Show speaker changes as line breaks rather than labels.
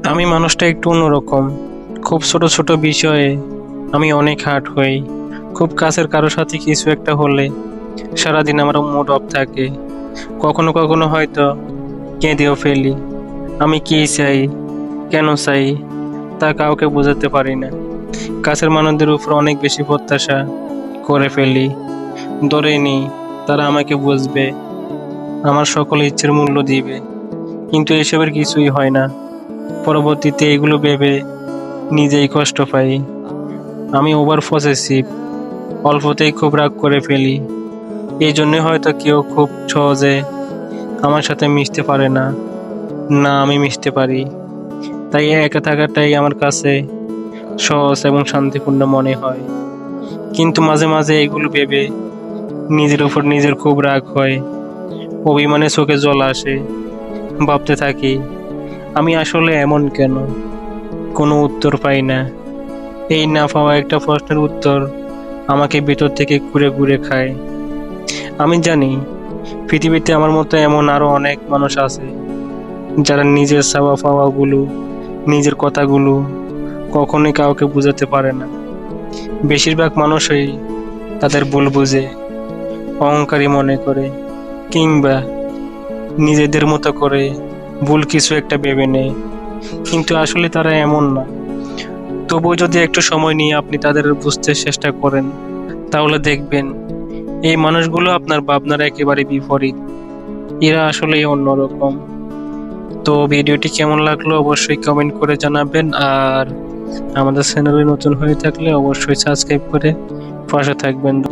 আমি মানুষটা একটু অন্যরকম। খুব ছোট ছোট বিষয়ে আমি অনেক হার্ট হই। খুব কাছের কারো সাথে কিছু একটা হলে সারাদিন আমার মুড অফ থাকে। কখনো কখনো হয়তো কেঁদেও ফেলি। আমি কি চাই, কেন চাই, তা কাউকে বোঝাতে পারি না। কাছের মানুষদের উপর অনেক বেশি প্রত্যাশা করে ফেলি। ধরে নিই তারা আমাকে বুঝবে, আমার সকল ইচ্ছের মূল্য দিবে। কিন্তু এসবের কিছুই হয় না। পরবর্তীতে এগুলো ভেবে নিজেই কষ্ট পাই। আমি ওভার পসেসিভ, অল্পতেই খুব রাগ করে ফেলি। এই জন্য হয়তো কেউ খুব সহজে আমার সাথে মিশতে পারে না। না, আমি মিশতে পারি। তাই একা থাকাটাই আমার কাছে সহজ এবং শান্তিপূর্ণ মনে হয়। কিন্তু মাঝে মাঝে এগুলো ভেবে নিজের উপর নিজের খুব রাগ হয়। অভিমানে চোখে জল আসে। ভাবতে থাকি, আমি আসলে এমন কেন? কোনো উত্তর পাই না। এই না পাওয়া একটা প্রশ্নের উত্তর আমাকে ভেতর থেকে ঘুরে ঘুরে খায়। আমি জানি পৃথিবীতে আমার মতো এমন আরো অনেক মানুষ আছে যারা নিজের চাওয়া পাওয়াগুলো, নিজের কথাগুলো কখনোই কাউকে বোঝাতে পারে না। বেশিরভাগ মানুষই তাদের ভুল বুঝে, অহংকারী মনে করে, কিংবা নিজেদের মতো করে ভুল কিছু একটা ভেবে নেয়। কিন্তু আসলে তারা এমন না। তবুও যদি একটু সময় নিয়ে আপনি তাদের বুঝতে চেষ্টা করেন, তাহলে দেখবেন এই মানুষগুলো আপনার ভাবনার একেবারে বিপরীত। এরা আসলেই অন্যরকম। তো ভিডিওটি কেমন লাগলো অবশ্যই কমেন্ট করে জানাবেন। আর আমাদের চ্যানেলে নতুন হয়ে থাকলে অবশ্যই সাবস্ক্রাইব করে পাশে থাকবেন।